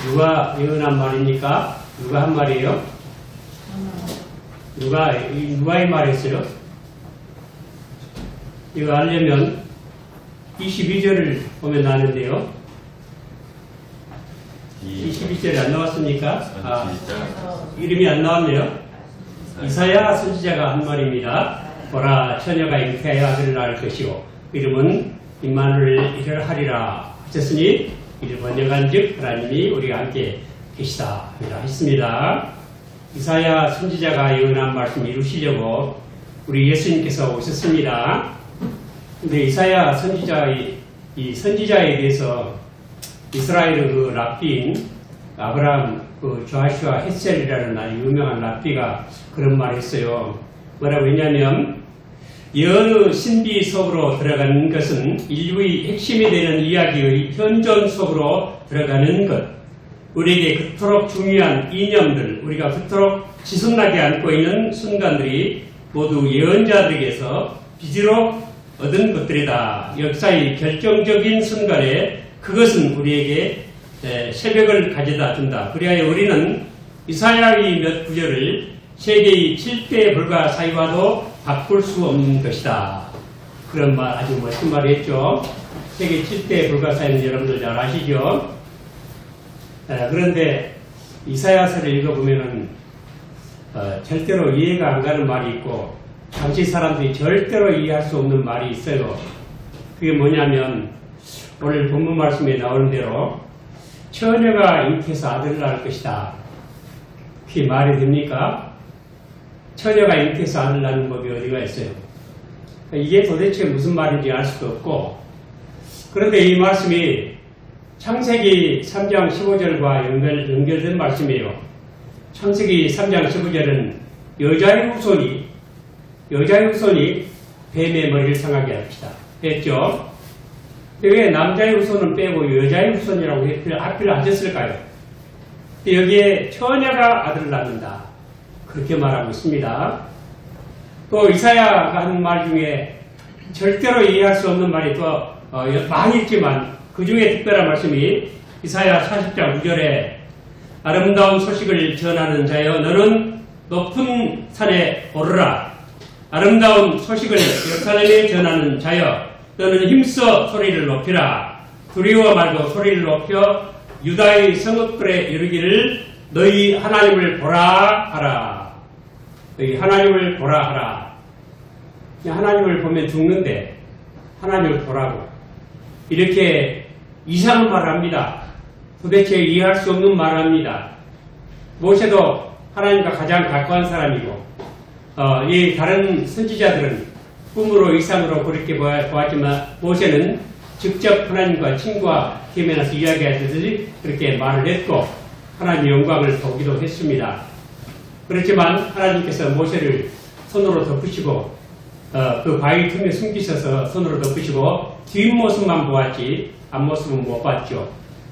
누가 예언한 말입니까? 누가 한 말이에요? 누가 이 말했어요? 이거 알려면 22절을 보면 나는데요. 22절이 안 나왔습니까? 이름이 안 나왔네요. 이사야 선지자가 한 말입니다. 보라, 처녀가 잉태하여 아들을 낳을 것이요 이름은 임마누엘이라 하리라 하셨으니 이를 번역한즉 하나님이 우리가 함께 계시다 하리라 했습니다. 이사야 선지자가 예언한 말씀 이루시려고 우리 예수님께서 오셨습니다. 근데 이사야 선지자의 이 선지자에 대해서 이스라엘의 그 랍비인 아브라함 그 조아슈아 헷셀이라는 아주 유명한 랍비가 그런 말을 했어요. 뭐라고 했냐면 예언의 신비 속으로 들어가는 것은 인류의 핵심이 되는 이야기의 현존 속으로 들어가는 것, 우리에게 그토록 중요한 이념들, 우리가 그토록 지속나게 안고 있는 순간들이 모두 예언자들에게서 빚으로 얻은 것들이다. 역사의 결정적인 순간에 그것은 우리에게 새벽을 가져다 준다. 그리하여 우리는 이사야의 몇 구절을 세계의 7대 불가사의와도 바꿀 수 없는 것이다. 그런 말, 아주 멋진 말을 했죠. 세계 7대 불가사의는 여러분들 잘 아시죠? 그런데 이사야서를 읽어보면은 절대로 이해가 안 가는 말이 있고 당시 사람들이 절대로 이해할 수 없는 말이 있어요. 그게 뭐냐면 오늘 본문 말씀에 나오는 대로 처녀가 잉태해서 아들을 낳을 것이다. 그게 말이 됩니까? 처녀가 잉태해서 아들을 낳는 법이 어디가 있어요? 이게 도대체 무슨 말인지 알 수도 없고, 그런데 이 말씀이 창세기 3장 15절과 연결된 말씀이에요. 창세기 3장 15절은 여자의 후손이 뱀의 머리를 상하게 합시다 했죠. 왜 남자의 후손은 빼고 여자의 후손이라고 앞을 하셨을까요? 여기에 처녀가 아들을 낳는다 그렇게 말하고 있습니다. 또 이사야가 하는 말 중에 절대로 이해할 수 없는 말이 또 많이 있지만 그 중에 특별한 말씀이 이사야 40장 9절에 아름다운 소식을 전하는 자여 너는 높은 산에 오르라. 아름다운 소식을 예루살렘에 전하는 자여 너는 힘써 소리를 높이라. 두려워 말고 소리를 높여 유다의 성읍들에 이르기를 너희 하나님을 보라 하라. 너희 하나님을 보라 하라. 하나님을 보면 죽는데 하나님을 보라고 이렇게 이상한 말을 합니다. 도대체 이해할 수 없는 말을 합니다. 모세도 하나님과 가장 가까운 사람이고 이 다른 선지자들은 꿈으로 이상으로 그렇게 보았지만 모세는 직접 하나님과 친구와 대면해서 이야기하듯이 그렇게 말을 했고 하나님의 영광을 보기도 했습니다. 그렇지만 하나님께서 모세를 손으로 덮으시고 그 바위 틈에 숨기셔서 손으로 덮으시고 뒷모습만 보았지 앞모습은 못 봤죠.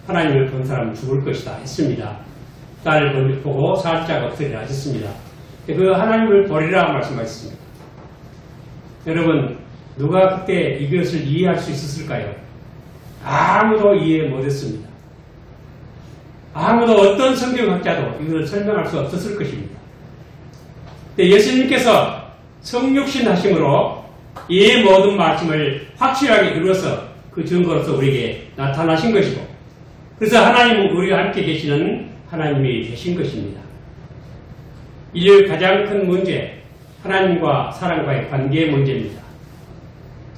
하나님을 본 사람은 죽을 것이다 했습니다. 딸을 보고 살짝 엎드리라 하셨습니다. 그 하나님을 보리라 말씀하셨습니다. 여러분 누가 그때 이것을 이해할 수 있었을까요? 아무도 이해 못했습니다. 아무도 어떤 성경학자도 이걸 설명할 수 없었을 것입니다. 예수님께서 성육신 하심으로 이 모든 말씀을 확실하게 이루어서 그 증거로서 우리에게 나타나신 것이고 그래서 하나님은 우리와 함께 계시는 하나님이 되신 것입니다. 인류의 가장 큰 문제 하나님과 사람과의 관계 문제입니다.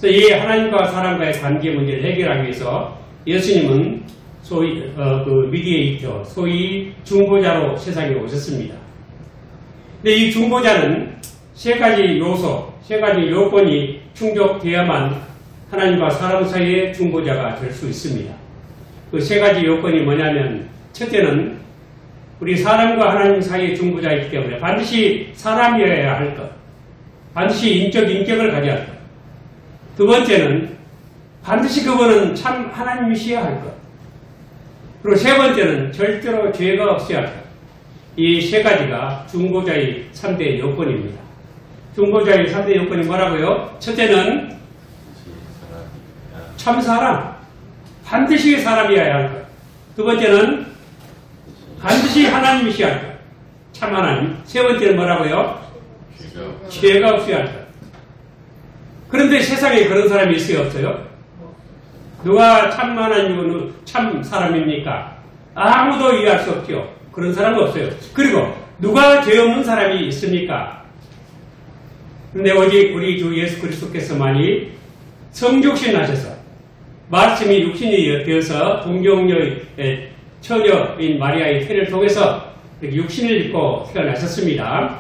그래서 이 하나님과 사람과의 관계 문제를 해결하기 위해서 예수님은 소위 그 미디에이터, 소위 중보자로 세상에 오셨습니다. 근데 이 중보자는 세 가지 요소, 세 가지 요건이 충족되어야만 하나님과 사람 사이의 중보자가 될 수 있습니다. 그 세 가지 요건이 뭐냐면 첫째는 우리 사람과 하나님 사이의 중보자이기 때문에 반드시 사람이어야 할 것, 반드시 인격을 가져야 할 것. 두 번째는 반드시 그분은 참 하나님이셔야 할 것. 그리고 세 번째는 절대로 죄가 없어야 할 것. 이 세 가지가 중보자의 3대 요건입니다. 중보자의 3대 요건이 뭐라고요? 첫째는 참 사람, 반드시 사람이어야 할 것. 두 번째는 반드시 하나님이셔야 할 것. 참 하나님. 세 번째는 뭐라고요? 죄가 없어야 할 것. 그런데 세상에 그런 사람이 있어요, 없어요? 누가 참 하나님은 참 사람입니까? 아무도 이해할 수 없죠. 그런 사람은 없어요. 그리고 누가 죄 없는 사람이 있습니까? 근데 어제 우리 주 예수 그리스도께서만이 성육신 하셔서 말씀이 육신이 되어서 동정녀의 처녀인 마리아의 태를 통해서 육신을 입고 태어나셨습니다.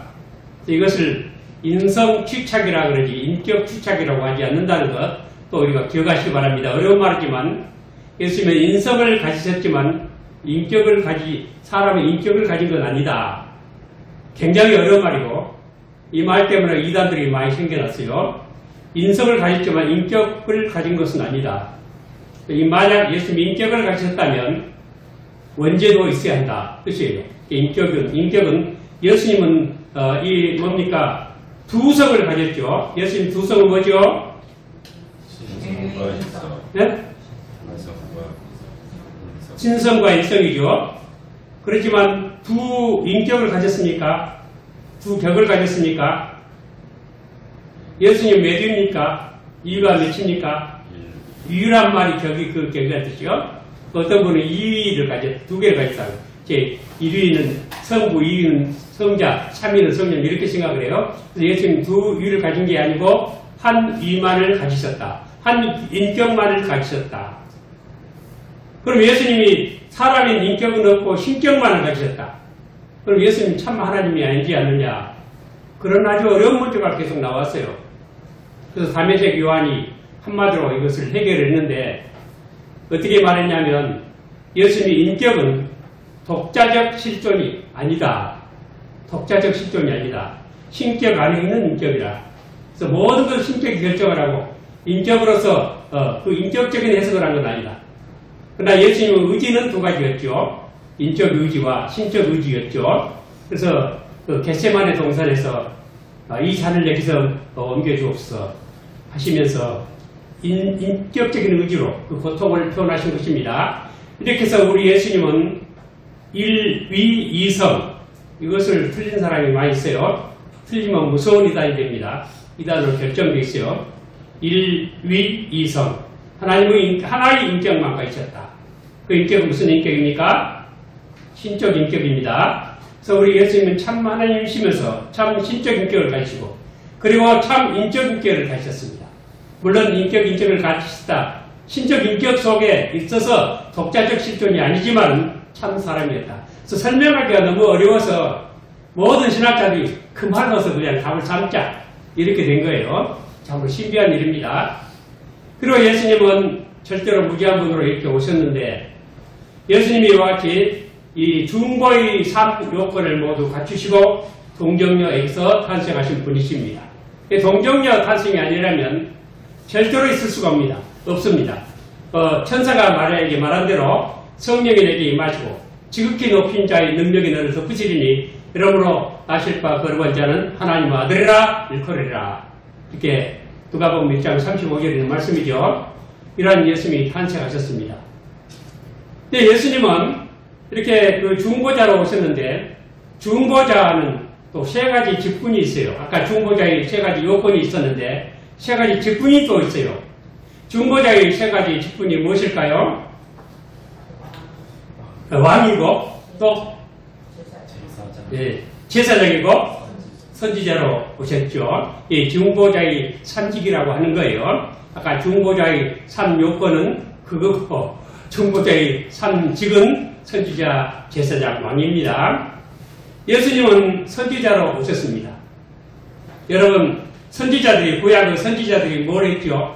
이것을 인성취착이라 그러지 인격취착이라고 하지 않는다는 것 또 우리가 기억하시기 바랍니다. 어려운 말이지만 예수님은 인성을 가지셨지만 사람의 인격을 가진 건 아니다. 굉장히 어려운 말이고 이 말 때문에 이단들이 많이 생겨났어요. 인성을 가졌지만 인격을 가진 것은 아니다. 만약 예수님이 인격을 가지셨다면 원죄도 있어야 한다. 뜻이에요. 인격은 예수님은 이 뭡니까? 두 성을 가졌죠. 예수님 두 성은 뭐죠? 네? 신성과 인성이죠. 그렇지만 두 인격을 가졌습니까? 두 격을 가졌습니까? 예수님 몇 위입니까? 이유가 몇입니까? 유일한 말이 그 격이란 뜻이요. 어떤 분은 2위를 두 개를 가졌다고. 1위는 성부, 2위는 성자, 3위는 성령 이렇게 생각을 해요. 그래서 예수님 두 위를 가진 게 아니고 한 위만을 가지셨다. 한 인격만을 가지셨다. 그럼 예수님이 사람인 인격은 없고 신격만을 가지셨다. 그럼 예수님 참 하나님이 아니지 않느냐. 그런 아주 어려운 문제가 계속 나왔어요. 그래서 담에색 요한이 한마디로 이것을 해결했는데 어떻게 말했냐면 예수님의 인격은 독자적 실존이 아니다. 독자적 실존이 아니다. 신격 안에 있는 인격이라. 그래서 모든 것을 신격이 결정을 하고 인격으로서 그 인격적인 해석을 한 건 아니다. 그러나 예수님의 의지는 두 가지였죠. 인적 의지와 신적 의지였죠. 그래서 그 겟세마네 동산에서 이 잔을 내게서 옮겨주옵소서 하시면서 인격적인 의지로 그 고통을 표현하신 것입니다. 이렇게 해서 우리 예수님은 일위 이성 이것을 틀린 사람이 많이 있어요. 틀리면 무서운 이단이 됩니다. 이단으로 결정되어 있어요. 일위 이성 하나님의 하나의 인격만 가지셨다. 그 인격은 무슨 인격입니까? 신적 인격입니다. 그래서 우리 예수님은 참 하나님이시면서 참 신적 인격을 가지시고 그리고 참 인적 인격을 가지셨습니다. 물론 인격을 가지시다. 신적 인격 속에 있어서 독자적 실존이 아니지만 참 사람이었다. 그래서 설명하기가 너무 어려워서 모든 신학자들이 그 말 넣어서 그냥 답을 삼자 이렇게 된 거예요. 참으로 신비한 일입니다. 그리고 예수님은 절대로 무지한 분으로 이렇게 오셨는데 예수님이 이와 같이 이 중보의 3 요건을 모두 갖추시고 동정녀에게서 탄생하신 분이십니다. 동정녀 탄생이 아니라면 절대로 있을 수가 없습니다. 천사가 마리아에게 말한 대로 성령이 내게 임하시고 지극히 높인 자의 능력이 너를 덮으시리니 이러므로 아실 바 거룩한 자는 하나님의 아들이라 일컬으리라. 이렇게 누가복음 1장 35절에 있는 말씀이죠. 이러한 예수님이 탄생하셨습니다. 근데 예수님은 이렇게 그 중보자로 오셨는데 중보자는 또 세 가지 직분이 있어요. 아까 중보자의 세 가지 요건이 있었는데 세 가지 직분이 또 있어요. 중보자의 세 가지 직분이 무엇일까요? 왕이고 또 제사장이고 선지자로 오셨죠. 이 중보자의 3직이라고 하는 거예요. 아까 중보자의 3요건은 그거고 중보자의 3직은 선지자, 제사장, 왕입니다. 예수님은 선지자로 오셨습니다. 여러분 선지자들이 구약의 선지자들이 뭘 했죠?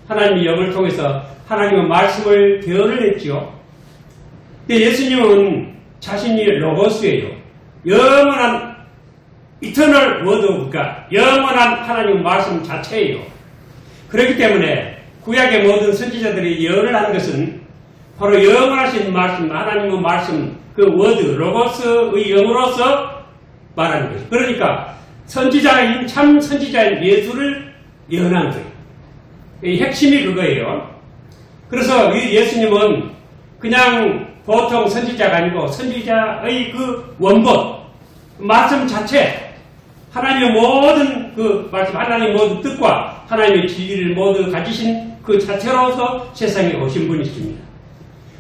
하나님의 영을 통해서 하나님의 말씀을 대언을 했죠. 근데 예수님은 자신이 로고스예요. 영원한 이터널 워드가 영원한 하나님의 말씀 자체예요. 그렇기 때문에 구약의 모든 선지자들이 예언을 하는 것은 바로 영원하신 말씀, 하나님의 말씀, 그 워드, 로고스의 영으로서 말하는 거죠. 그러니까 선지자인 참 선지자인 예수를 예언한 거예요. 이 핵심이 그거예요. 그래서 이 예수님은 그냥 보통 선지자가 아니고 선지자의 그 원본, 말씀 자체, 하나님의 모든 그 말씀, 하나님의 모든 뜻과 하나님의 진리를 모두 가지신 그 자체로서 세상에 오신 분이십니다.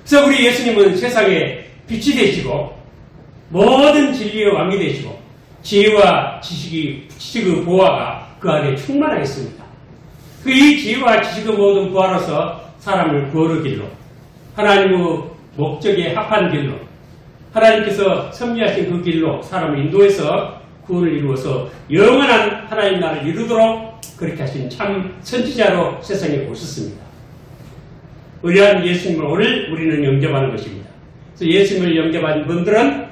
그래서 우리 예수님은 세상에 빛이 되시고 모든 진리의 왕이 되시고 지혜와 지식의 보화가 그 안에 충만하겠습니다. 이 지혜와 지식의 모든 보화로서 사람을 구원의 길로, 하나님의 목적에 합한 길로, 하나님께서 섭리하신 그 길로 사람을 인도해서 구원을 이루어서 영원한 하나님 나라를 이루도록 그렇게 하신 참 선지자로 세상에 오셨습니다. 의뢰한 예수님을 오늘 우리는 영접하는 것입니다. 그래서 예수님을 영접한 분들은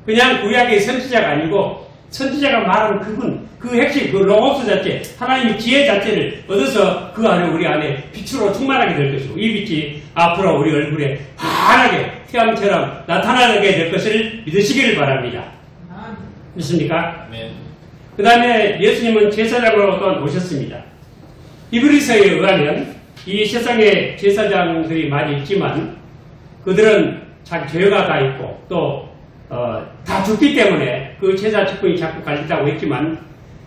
그냥 구약의 선지자가 아니고 선지자가 말하는 그분, 그 핵심, 그 로고스 자체, 하나님의 지혜 자체를 얻어서 그 안에 우리 안에 빛으로 충만하게 될 것이고 이 빛이 앞으로 우리 얼굴에 환하게 태양처럼 나타나게 될 것을 믿으시기를 바랍니다. 믿습니까? 네. 그 다음에 예수님은 제사장으로 또한 오셨습니다. 히브리서에 의하면 이 세상에 제사장들이 많이 있지만 그들은 자기 죄가 다 있고 또 다 죽기 때문에 그 제사 직분이 자꾸 갈린다고 했지만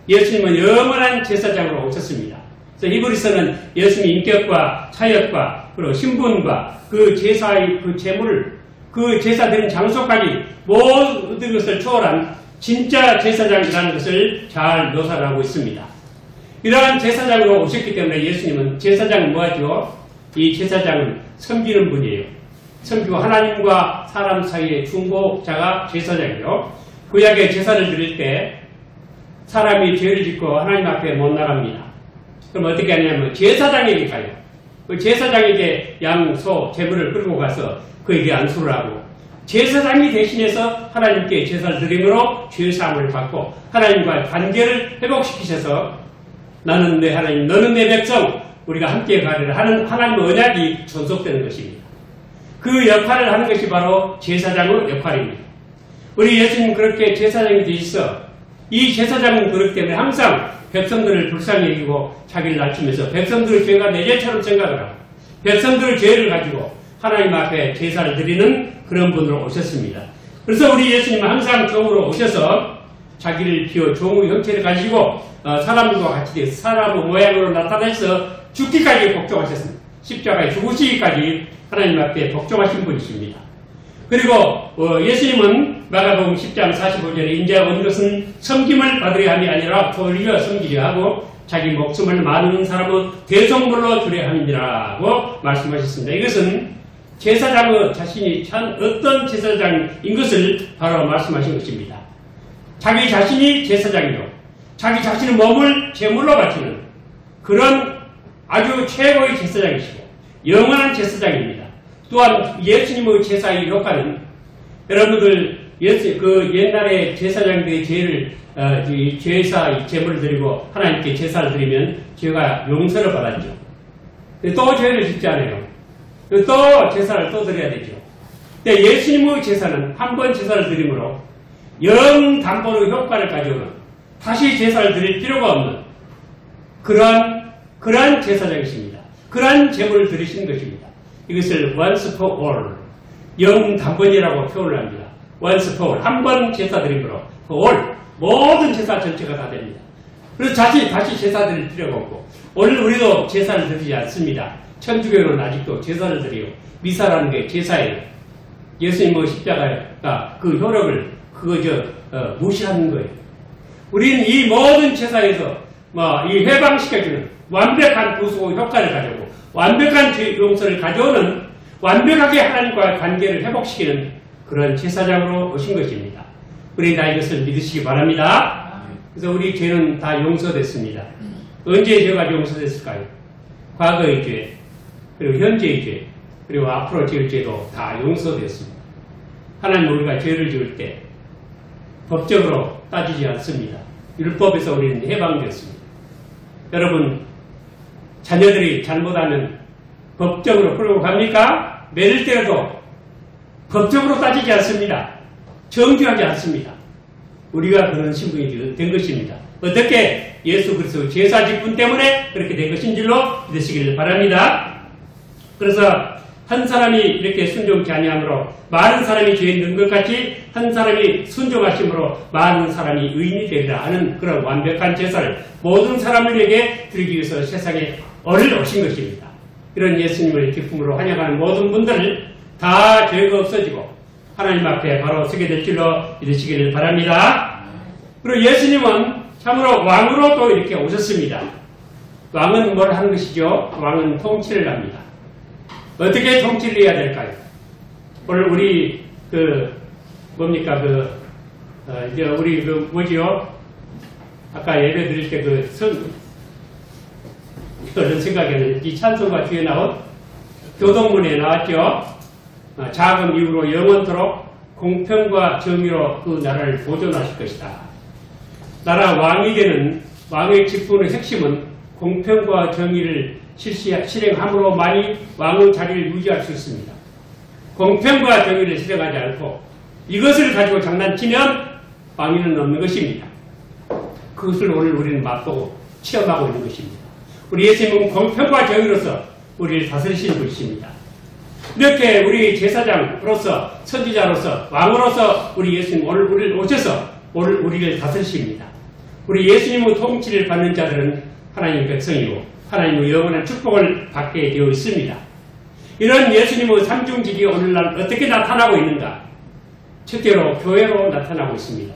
예수님은 영원한 제사장으로 오셨습니다. 그래서 히브리서는 예수님의 인격과 차역과 그리고 신분과 그 제사의 그 제물을 그 제사 드린 장소까지 모든 것을 초월한 진짜 제사장이라는 것을 잘 묘사를 하고 있습니다. 이러한 제사장으로 오셨기 때문에 예수님은 제사장은 뭐하죠? 이 제사장은 섬기는 분이에요. 섬기고 하나님과 사람 사이의 중보자가 제사장이요. 구약의 제사를 드릴 때 사람이 죄를 짓고 하나님 앞에 못 나갑니다. 그럼 어떻게 하냐면 제사장에게 가요. 그 제사장에게 양, 소, 제물을 끌고 가서 그에게 안수를 하고 제사장이 대신해서 하나님께 제사를 드림으로 죄사함을 받고 하나님과의 관계를 회복시키셔서 나는 내 하나님, 너는 내 백성, 우리가 함께 가리라 하는 하나님의 언약이 존속되는 것입니다. 그 역할을 하는 것이 바로 제사장의 역할입니다. 우리 예수님 그렇게 제사장이 되셔서 이 제사장은 그렇기 때문에 항상 백성들을 불쌍히 여기고 자기를 낮추면서 백성들의 죄가 내 죄처럼 생각을 하고 백성들의 죄를 가지고 하나님 앞에 제사를 드리는 그런 분으로 오셨습니다. 그래서 우리 예수님은 항상 종으로 오셔서 자기를 비워 종의 형체를 가지고 사람들과 같이 돼서 사람의 모양으로 나타나서 죽기까지 복종하셨습니다. 십자가에 죽으시기까지 하나님 앞에 복종하신 분이십니다. 그리고 예수님은 마가복음 10장 45절에 인자 온 것은 섬김을 받으려 함이 아니라 도리어 섬기려 하고 자기 목숨을 많은 사람의 대속물로 주려 함이라고 말씀하셨습니다. 이것은 제사장의 자신이 참 어떤 제사장인 것을 바로 말씀하신 것입니다. 자기 자신이 제사장이요. 자기 자신의 몸을 제물로 바치는 그런 아주 최고의 제사장이시고 영원한 제사장입니다. 또한 예수님의 제사의 역할은 여러분들 그 옛날에 제사장들의 죄를 제사 제물을 드리고 하나님께 제사를 드리면 죄가 용서를 받았죠. 또 죄를 짓지 않아요. 또 제사를 또 드려야 되죠. 근데 예수님의 제사는 한 번 제사를 드림으로 영단번의 효과를 가져오는 다시 제사를 드릴 필요가 없는 그러한 제사장이십니다. 그러한 제물을 드리시는 것입니다. 이것을 once for all, 영단번이라고 표현을 합니다. once for all, 한 번 제사 드림으로 for all, 모든 제사 전체가 다 됩니다. 그래서 다시 제사 드릴 필요가 없고 오늘 우리도 제사를 드리지 않습니다. 천주교는 아직도 제사를 드려요. 미사라는 게 제사예요. 예수님의 십자가가 그 효력을 무시하는 거예요. 우리는 이 모든 제사에서 이 해방시켜주는 완벽한 구속 효과를 가져오고 완벽한 죄 용서를 가져오는 완벽하게 하나님과의 관계를 회복시키는 그런 제사장으로 오신 것입니다. 우리 다 이것을 믿으시기 바랍니다. 그래서 우리 죄는 다 용서됐습니다. 언제 죄가 용서됐을까요? 과거의 죄, 그리고 현재의 죄, 그리고 앞으로 지을 죄도 다 용서되었습니다. 하나님 우리가 죄를 지을 때 법적으로 따지지 않습니다. 율법에서 우리는 해방되었습니다. 여러분, 자녀들이 잘못하면 법적으로 끌고 갑니까? 매를 때려도 법적으로 따지지 않습니다. 정죄하지 않습니다. 우리가 그런 신분이 된 것입니다. 어떻게 예수 그리스도 제사 직분 때문에 그렇게 된 것인 줄로 믿으시기를 바랍니다. 그래서 한 사람이 이렇게 순종치 아니하므로 많은 사람이 죄에 있는 것 같이 한 사람이 순종하심으로 많은 사람이 의인이 되리라 하는 그런 완벽한 제사를 모든 사람을 위해 드리기 위해서 세상에 오신 것입니다. 이런 예수님을 기쁨으로 환영하는 모든 분들을 다 죄가 없어지고 하나님 앞에 바로 서게 될 줄로 믿으시기를 바랍니다. 그리고 예수님은 참으로 왕으로 또 이렇게 오셨습니다. 왕은 뭘 하는 것이죠? 왕은 통치를 합니다. 어떻게 통치를 해야 될까요? 오늘 우리 우리 뭐지요? 아까 예배 드릴 때 그런 생각에는 이 찬송가 뒤에 나온 교동문에 나왔죠. 작은 이유로 영원토록 공평과 정의로 그 나라를 보존하실 것이다. 나라 왕이 되는 왕의 직분의 핵심은 공평과 정의를 실행함으로만이 왕의 자리를 유지할 수 있습니다. 공평과 정의를 실행하지 않고 이것을 가지고 장난치면 왕위는 없는 것입니다. 그것을 오늘 우리는 맛보고 체험하고 있는 것입니다. 우리 예수님은 공평과 정의로서 우리를 다스리시는 분이십니다. 이렇게 우리 제사장으로서 선지자로서 왕으로서 우리 예수님 오늘 우리를 오셔서 오늘 우리를 다스리십니다. 우리 예수님의 통치를 받는 자들은 하나님의 백성이고 하나님의 영원한 축복을 받게 되어 있습니다. 이런 예수님의 삼중직이 오늘날 어떻게 나타나고 있는가? 첫째로 교회로 나타나고 있습니다.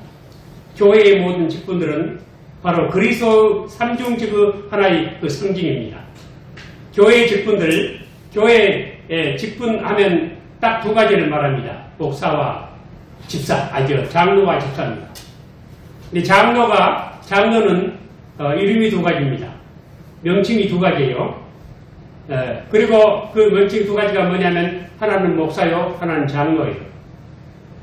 교회의 모든 직분들은 바로 그리스도 삼중직의 하나의 그 상징입니다. 교회의 직분들, 교회의 직분하면 딱 두 가지를 말합니다. 목사와 집사, 장로와 집사입니다. 근데 장로는 이름이 두 가지입니다. 명칭이 두 가지예요. 그리고 그 명칭 두 가지가 뭐냐면 하나는 목사요, 하나는 장로예요.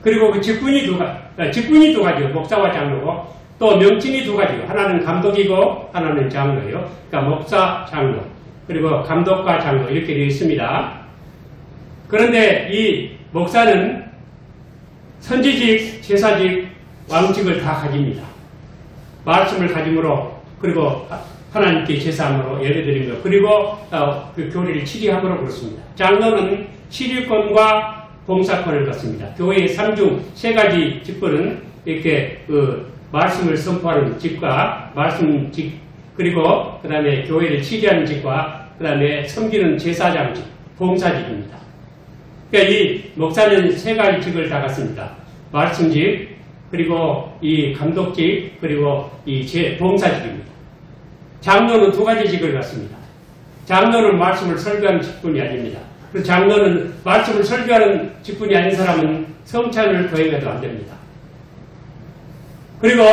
그리고 그 직분이 두 가지요. 목사와 장로고 또 명칭이 두 가지요. 하나는 감독이고 하나는 장로예요. 그러니까 목사, 장로 그리고 감독과 장로 이렇게 되어 있습니다. 그런데 이 목사는 선지직, 제사직, 왕직을 다 가집니다. 말씀을 가짐으로 그리고 하나님께 제사함으로 예배드리며 그리고 그 교리를 치리함으로 그렇습니다. 장로는 치리권과 봉사권을 갖습니다. 교회의 삼중 세 가지 직분은 이렇게 말씀을 선포하는 직과 말씀직 그리고 그 다음에 교회를 치리하는 직과 그 다음에 섬기는 제사장직, 봉사직입니다. 그러니까 이 목사는 세 가지 직을 다 갖습니다. 말씀직 그리고 이 감독직 그리고 이 봉사직입니다. 장로는 두 가지 직을 갖습니다. 장로는 말씀을 설교하는 직분이 아닙니다. 그래서 장로는 말씀을 설교하는 직분이 아닌 사람은 성찬을 거행해도 안 됩니다. 그리고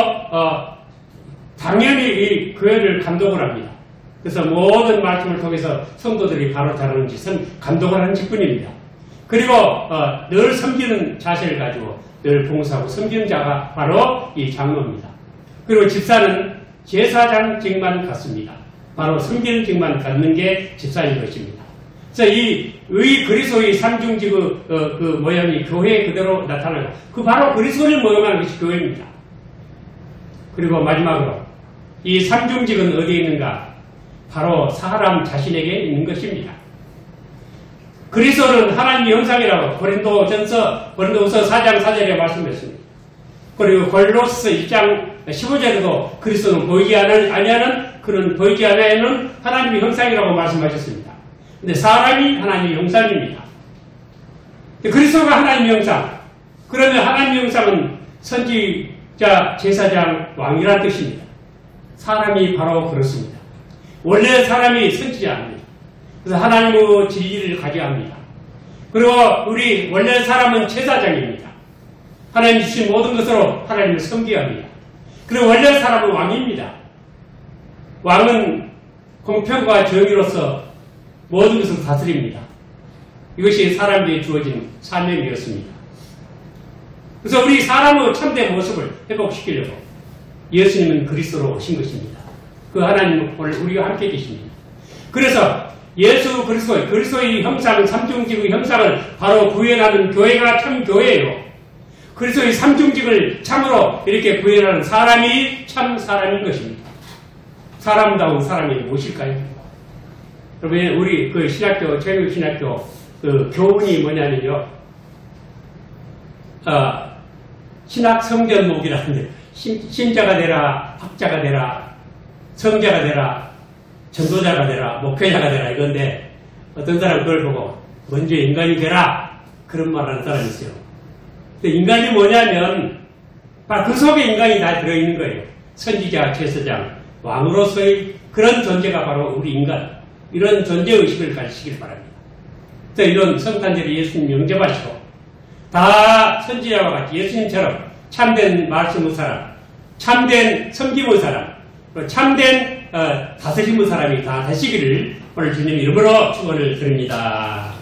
당연히 이 교회를 감독을 합니다. 그래서 모든 말씀을 통해서 성도들이 바로 다루는 짓은 감독을 하는 직분입니다. 그리고 늘 섬기는 자세를 가지고 늘 봉사하고 섬기는 자가 바로 이 장로입니다. 그리고 집사는 제사장직만 갖습니다. 바로 섬기는 직만 갖는 게 집사인 것입니다. 그래서 이 그리스도의 삼중직의 그 모양이 교회에 그대로 나타나고 그 바로 그리스도를 모형하는 것이 교회입니다. 그리고 마지막으로 이 삼중직은 어디에 있는가? 바로 사람 자신에게 있는 것입니다. 그리스도는 하나님의 형상이라고 고린도후서 4장 4절에 말씀했습니다. 그리고 골로새 1장 15절에도 그리스도는 보이지 아니하는 그는 보이지 아니하는 하나님의 형상이라고 말씀하셨습니다. 근데 사람이 하나님의 형상입니다. 그리스도가 하나님의 형상. 그러면 하나님의 형상은 선지자, 제사장, 왕이라는 뜻입니다. 사람이 바로 그렇습니다. 원래 사람이 선지자입니다. 그래서 하나님의 진리를 가져야 합니다. 그리고 우리 원래 사람은 제사장입니다. 하나님 주신 모든 것으로 하나님을 섬겨야 합니다. 그리고 원래 사람은 왕입니다. 왕은 공평과 정의로서 모든 것을 다스립니다. 이것이 사람에게 주어진 사명이었습니다. 그래서 우리 사람의 참된 모습을 회복시키려고 예수님은 그리스도로 오신 것입니다. 그 하나님은 오늘 우리와 함께 계십니다. 그래서 예수 그리스도의 형상, 삼중직의 형상을 바로 구현하는 교회가 참 교회예요. 그리스도의 삼중직을 참으로 이렇게 구현하는 사람이 참 사람인 것입니다. 사람다운 사람이 무엇일까요? 여러분, 우리 그 신학교, 제국신학교 그 교훈이 뭐냐면요. 신학 성전목이라는데 신자가 되라, 학자가 되라, 성자가 되라, 전도자가 되라, 목회자가 되라 이건데 어떤 사람은 그걸 보고 먼저 인간이 되라 그런 말 하는 사람이 있어요. 근데 인간이 뭐냐면 바로 그 속에 인간이 다 들어있는 거예요. 선지자, 제사장, 왕으로서의 그런 존재가 바로 우리 인간 이런 존재의식을 가지시길 바랍니다. 이런 성탄절에 예수님 영접하시고 다 선지자와 같이 예수님처럼 참된 말씀의 사람, 참된 섬김의 사람, 참된 다스림의 사람이 다 되시기를 오늘 주님 이름으로 축원을 드립니다.